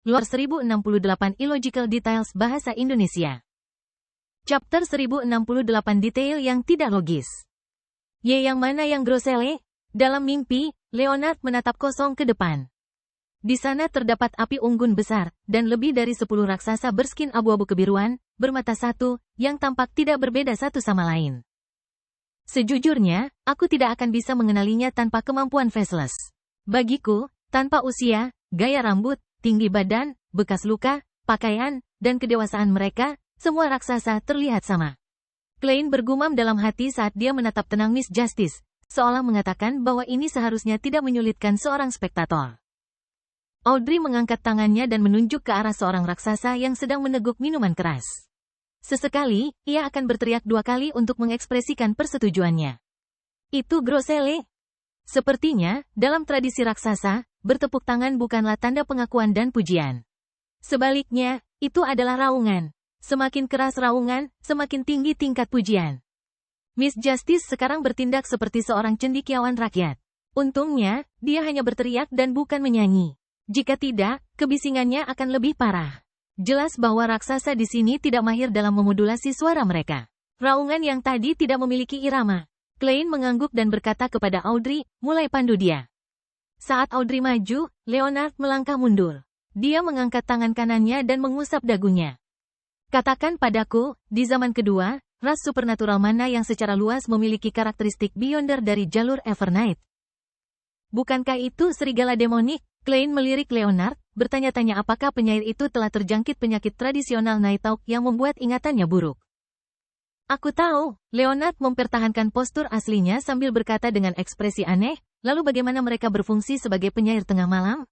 Lore 1068 Illogical Details Bahasa Indonesia. Chapter 1068 Detail yang tidak logis. Yang mana yang Grosele? Dalam mimpi, Leonard menatap kosong ke depan. Di sana terdapat api unggun besar, dan lebih dari 10 raksasa berskin abu-abu kebiruan, bermata satu, yang tampak tidak berbeda satu sama lain. Sejujurnya, aku tidak akan bisa mengenalinya tanpa kemampuan faceless. Bagiku, tanpa usia, gaya rambut, tinggi badan, bekas luka, pakaian, dan kedewasaan mereka, semua raksasa terlihat sama. Klein bergumam dalam hati saat dia menatap tenang Miss Justice, seolah mengatakan bahwa ini seharusnya tidak menyulitkan seorang spektator. Audrey mengangkat tangannya dan menunjuk ke arah seorang raksasa yang sedang meneguk minuman keras. Sesekali, ia akan berteriak 2 kali untuk mengekspresikan persetujuannya. Itu Grosele. Sepertinya, dalam tradisi raksasa, bertepuk tangan bukanlah tanda pengakuan dan pujian. Sebaliknya, itu adalah raungan. Semakin keras raungan, semakin tinggi tingkat pujian. Miss Justice sekarang bertindak seperti seorang cendekiawan rakyat. Untungnya, dia hanya berteriak dan bukan menyanyi. Jika tidak, kebisingannya akan lebih parah. Jelas bahwa raksasa di sini tidak mahir dalam memodulasi suara mereka. Raungan yang tadi tidak memiliki irama. Klein mengangguk dan berkata kepada Audrey, mulai pandu dia. Saat Audrey maju, Leonard melangkah mundur. Dia mengangkat tangan kanannya dan mengusap dagunya. Katakan padaku, di zaman kedua, ras supernatural mana yang secara luas memiliki karakteristik Beyonder dari jalur Evernight? Bukankah itu serigala demonik? Klein melirik Leonard, bertanya-tanya apakah penyair itu telah terjangkit penyakit tradisional Nighthawk yang membuat ingatannya buruk. Aku tahu, Leonard mempertahankan postur aslinya sambil berkata dengan ekspresi aneh, lalu bagaimana mereka berfungsi sebagai penyair tengah malam?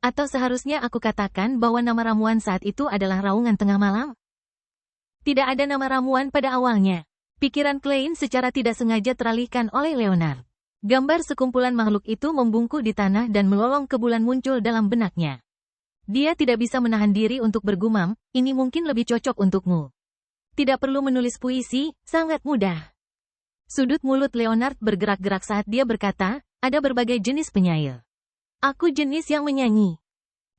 Atau seharusnya aku katakan bahwa nama ramuan saat itu adalah raungan tengah malam? Tidak ada nama ramuan pada awalnya. Pikiran Klein secara tidak sengaja teralihkan oleh Leonard. Gambar sekumpulan makhluk itu membungkuk di tanah dan melolong ke bulan muncul dalam benaknya. Dia tidak bisa menahan diri untuk bergumam, ini mungkin lebih cocok untukmu. Tidak perlu menulis puisi, sangat mudah. Sudut mulut Leonard bergerak-gerak saat dia berkata, ada berbagai jenis penyair. Aku jenis yang menyanyi.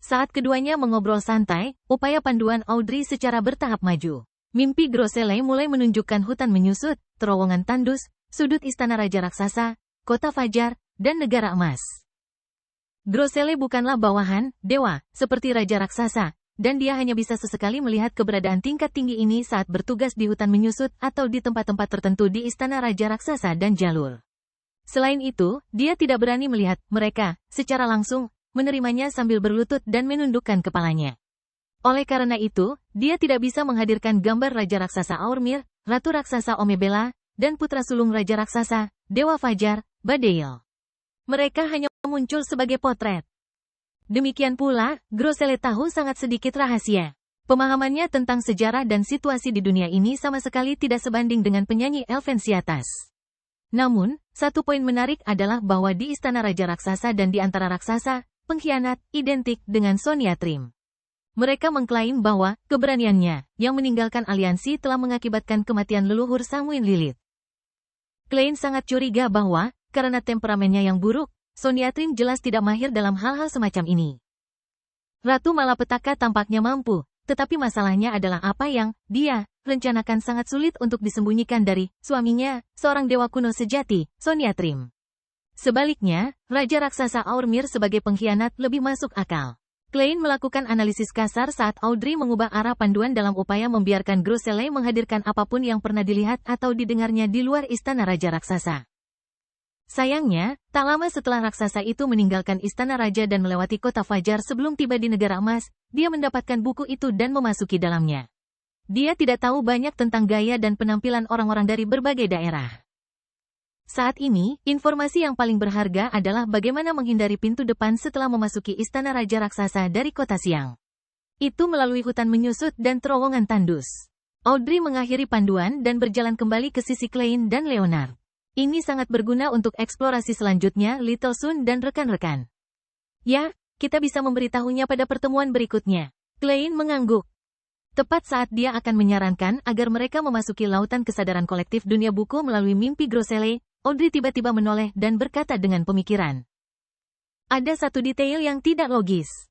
Saat keduanya mengobrol santai, upaya panduan Audrey secara bertahap maju. Mimpi Grosele mulai menunjukkan hutan menyusut, terowongan tandus, sudut istana raja raksasa, kota fajar, dan negara emas. Grosele bukanlah bawahan, dewa, seperti raja raksasa, dan dia hanya bisa sesekali melihat keberadaan tingkat tinggi ini saat bertugas di hutan menyusut atau di tempat-tempat tertentu di istana raja raksasa dan jalur. Selain itu, dia tidak berani melihat mereka secara langsung, menerimanya sambil berlutut dan menundukkan kepalanya. Oleh karena itu, dia tidak bisa menghadirkan gambar raja raksasa Aurmir, ratu raksasa Omebela, dan putra sulung raja raksasa, dewa fajar, Badeil. Mereka hanya muncul sebagai potret. Demikian pula, Grosele tahu sangat sedikit rahasia. Pemahamannya tentang sejarah dan situasi di dunia ini sama sekali tidak sebanding dengan penyanyi Elvensiatas. Namun, satu poin menarik adalah bahwa di istana raja raksasa dan di antara raksasa, pengkhianat, identik dengan Sonia Trim. Mereka mengklaim bahwa, keberaniannya, yang meninggalkan aliansi telah mengakibatkan kematian leluhur Samhain Lilith. Klein sangat curiga bahwa, karena temperamennya yang buruk, Sonia Trim jelas tidak mahir dalam hal-hal semacam ini. Ratu Malapetaka tampaknya mampu, tetapi masalahnya adalah apa yang dia rencanakan sangat sulit untuk disembunyikan dari suaminya, seorang dewa kuno sejati, Sonia Trim. Sebaliknya, Raja Raksasa Aurmir sebagai pengkhianat lebih masuk akal. Klein melakukan analisis kasar saat Audrey mengubah arah panduan dalam upaya membiarkan Grosele menghadirkan apapun yang pernah dilihat atau didengarnya di luar istana Raja Raksasa. Sayangnya, tak lama setelah raksasa itu meninggalkan istana raja dan melewati kota fajar sebelum tiba di negara emas, dia mendapatkan buku itu dan memasuki dalamnya. Dia tidak tahu banyak tentang gaya dan penampilan orang-orang dari berbagai daerah. Saat ini, informasi yang paling berharga adalah bagaimana menghindari pintu depan setelah memasuki istana raja raksasa dari kota siang. Itu melalui hutan menyusut dan terowongan tandus. Audrey mengakhiri panduan dan berjalan kembali ke sisi Klein dan Leonard. Ini sangat berguna untuk eksplorasi selanjutnya Little Sun dan rekan-rekan. Ya, kita bisa memberitahunya pada pertemuan berikutnya. Klein mengangguk. Tepat saat dia akan menyarankan agar mereka memasuki lautan kesadaran kolektif dunia buku melalui mimpi Grosele, Audrey tiba-tiba menoleh dan berkata dengan pemikiran. Ada satu detail yang tidak logis.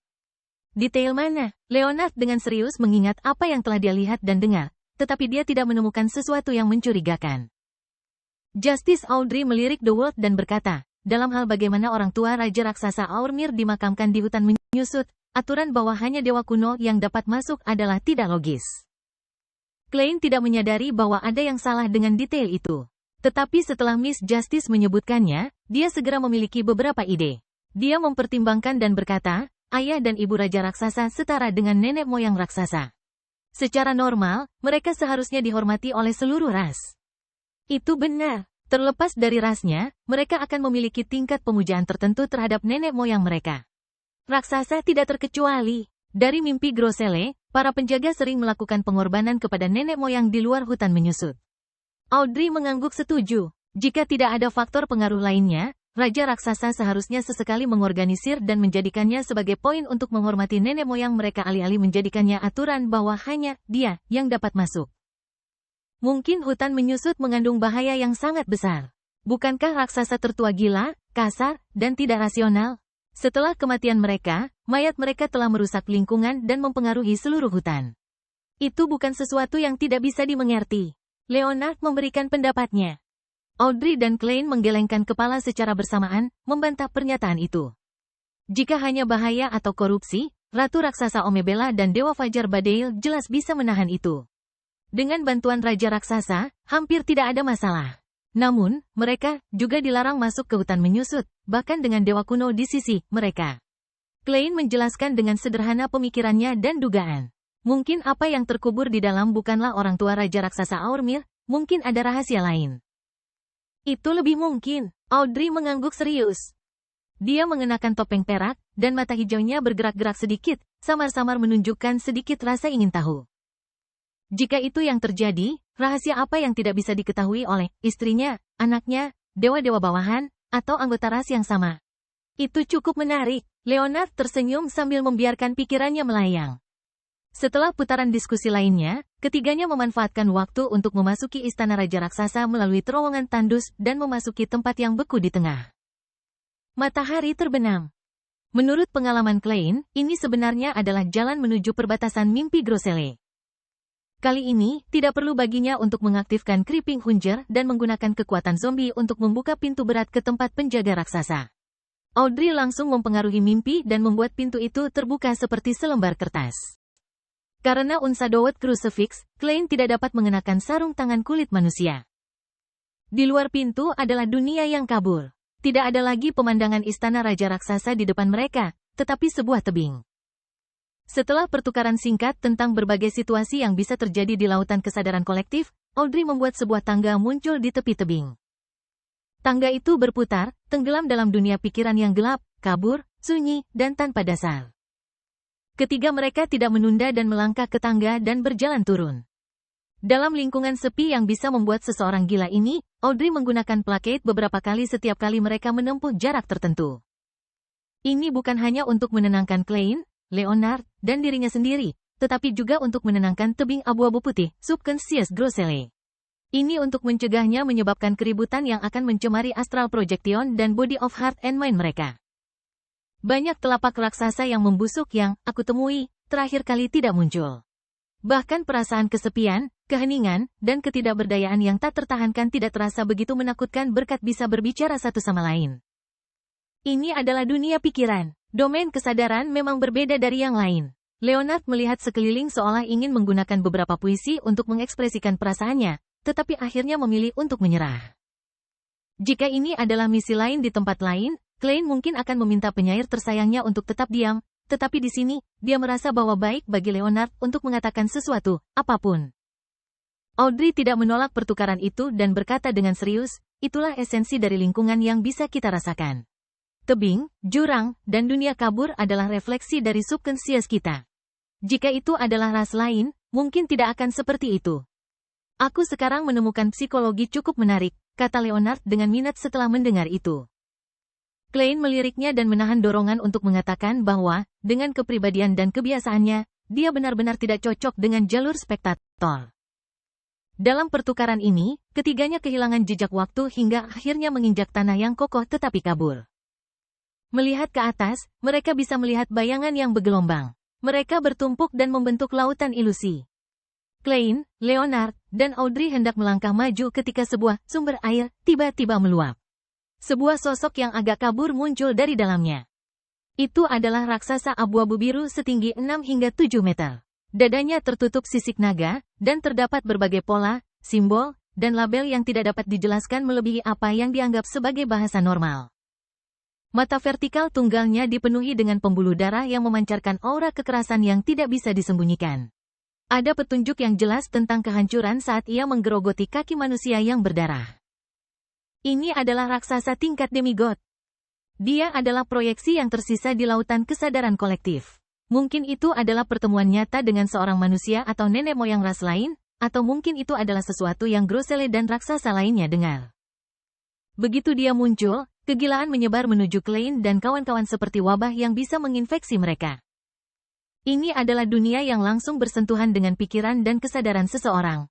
Detail mana? Leonard dengan serius mengingat apa yang telah dia lihat dan dengar, tetapi dia tidak menemukan sesuatu yang mencurigakan. Justice Audrey melirik The World dan berkata, dalam hal bagaimana orang tua Raja Raksasa Aurmir dimakamkan di hutan menyusut, aturan bahwa hanya dewa kuno yang dapat masuk adalah tidak logis. Klein tidak menyadari bahwa ada yang salah dengan detail itu. Tetapi setelah Miss Justice menyebutkannya, dia segera memiliki beberapa ide. Dia mempertimbangkan dan berkata, ayah dan ibu Raja Raksasa setara dengan nenek moyang raksasa. Secara normal, mereka seharusnya dihormati oleh seluruh ras. Itu benar. Terlepas dari rasnya, mereka akan memiliki tingkat pemujaan tertentu terhadap nenek moyang mereka. Raksasa tidak terkecuali. Dari mimpi Grosele, para penjaga sering melakukan pengorbanan kepada nenek moyang di luar hutan menyusut. Audrey mengangguk setuju. Jika tidak ada faktor pengaruh lainnya, Raja Raksasa seharusnya sesekali mengorganisir dan menjadikannya sebagai poin untuk menghormati nenek moyang mereka alih-alih menjadikannya aturan bahwa hanya dia yang dapat masuk. Mungkin hutan menyusut mengandung bahaya yang sangat besar. Bukankah raksasa tertua gila, kasar, dan tidak rasional? Setelah kematian mereka, mayat mereka telah merusak lingkungan dan mempengaruhi seluruh hutan. Itu bukan sesuatu yang tidak bisa dimengerti. Leonard memberikan pendapatnya. Audrey dan Klein menggelengkan kepala secara bersamaan, membantah pernyataan itu. Jika hanya bahaya atau korupsi, Ratu Raksasa Omebela dan Dewa Fajar Badail jelas bisa menahan itu. Dengan bantuan Raja Raksasa, hampir tidak ada masalah. Namun, mereka juga dilarang masuk ke hutan menyusut, bahkan dengan dewa kuno di sisi mereka. Klein menjelaskan dengan sederhana pemikirannya dan dugaan. Mungkin apa yang terkubur di dalam bukanlah orang tua Raja Raksasa Aurmir, mungkin ada rahasia lain. Itu lebih mungkin. Audrey mengangguk serius. Dia mengenakan topeng perak, dan mata hijaunya bergerak-gerak sedikit, samar-samar menunjukkan sedikit rasa ingin tahu. Jika itu yang terjadi, rahasia apa yang tidak bisa diketahui oleh istrinya, anaknya, dewa-dewa bawahan, atau anggota ras yang sama? Itu cukup menarik. Leonard tersenyum sambil membiarkan pikirannya melayang. Setelah putaran diskusi lainnya, ketiganya memanfaatkan waktu untuk memasuki istana Raja Raksasa melalui terowongan tandus dan memasuki tempat yang beku di tengah. Matahari terbenam. Menurut pengalaman Klein, ini sebenarnya adalah jalan menuju perbatasan mimpi Grosele. Kali ini, tidak perlu baginya untuk mengaktifkan Creeping Hunger dan menggunakan kekuatan zombie untuk membuka pintu berat ke tempat penjaga raksasa. Audrey langsung mempengaruhi mimpi dan membuat pintu itu terbuka seperti selembar kertas. Karena Unsa Dowet Crucifix, Klein tidak dapat mengenakan sarung tangan kulit manusia. Di luar pintu adalah dunia yang kabur. Tidak ada lagi pemandangan istana Raja Raksasa di depan mereka, tetapi sebuah tebing. Setelah pertukaran singkat tentang berbagai situasi yang bisa terjadi di lautan kesadaran kolektif, Audrey membuat sebuah tangga muncul di tepi tebing. Tangga itu berputar, tenggelam dalam dunia pikiran yang gelap, kabur, sunyi, dan tanpa dasar. Ketiga mereka tidak menunda dan melangkah ke tangga dan berjalan turun. Dalam lingkungan sepi yang bisa membuat seseorang gila ini, Audrey menggunakan placate beberapa kali setiap kali mereka menempuh jarak tertentu. Ini bukan hanya untuk menenangkan Klein, Leonard, dan dirinya sendiri, tetapi juga untuk menenangkan tebing abu-abu putih, subconscious Grosele. Ini untuk mencegahnya menyebabkan keributan yang akan mencemari astral projection dan body of heart and mind mereka. Banyak telapak raksasa yang membusuk yang aku temui, terakhir kali tidak muncul. Bahkan perasaan kesepian, keheningan, dan ketidakberdayaan yang tak tertahankan tidak terasa begitu menakutkan berkat bisa berbicara satu sama lain. Ini adalah dunia pikiran. Domain kesadaran memang berbeda dari yang lain. Leonard melihat sekeliling seolah ingin menggunakan beberapa puisi untuk mengekspresikan perasaannya, tetapi akhirnya memilih untuk menyerah. Jika ini adalah misi lain di tempat lain, Klein mungkin akan meminta penyair tersayangnya untuk tetap diam, tetapi di sini, dia merasa bahwa baik bagi Leonard untuk mengatakan sesuatu, apapun. Audrey tidak menolak pertukaran itu dan berkata dengan serius, itulah esensi dari lingkungan yang bisa kita rasakan. Tebing, jurang, dan dunia kabur adalah refleksi dari subconscious kita. Jika itu adalah ras lain, mungkin tidak akan seperti itu. Aku sekarang menemukan psikologi cukup menarik, kata Leonard dengan minat setelah mendengar itu. Klein meliriknya dan menahan dorongan untuk mengatakan bahwa, dengan kepribadian dan kebiasaannya, dia benar-benar tidak cocok dengan jalur spektator. Dalam pertukaran ini, ketiganya kehilangan jejak waktu hingga akhirnya menginjak tanah yang kokoh tetapi kabur. Melihat ke atas, mereka bisa melihat bayangan yang bergelombang. Mereka bertumpuk dan membentuk lautan ilusi. Klein, Leonard, dan Audrey hendak melangkah maju ketika sebuah sumber air tiba-tiba meluap. Sebuah sosok yang agak kabur muncul dari dalamnya. Itu adalah raksasa abu-abu biru setinggi 6 hingga 7 meter. Dadanya tertutup sisik naga, dan terdapat berbagai pola, simbol, dan label yang tidak dapat dijelaskan melebihi apa yang dianggap sebagai bahasa normal. Mata vertikal tunggalnya dipenuhi dengan pembuluh darah yang memancarkan aura kekerasan yang tidak bisa disembunyikan. Ada petunjuk yang jelas tentang kehancuran saat ia menggerogoti kaki manusia yang berdarah. Ini adalah raksasa tingkat demigod. Dia adalah proyeksi yang tersisa di lautan kesadaran kolektif. Mungkin itu adalah pertemuan nyata dengan seorang manusia atau nenek moyang ras lain, atau mungkin itu adalah sesuatu yang Grosele dan raksasa lainnya dengar. Begitu dia muncul, kegilaan menyebar menuju Klein dan kawan-kawan seperti wabah yang bisa menginfeksi mereka. Ini adalah dunia yang langsung bersentuhan dengan pikiran dan kesadaran seseorang.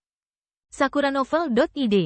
SakuraNovel.id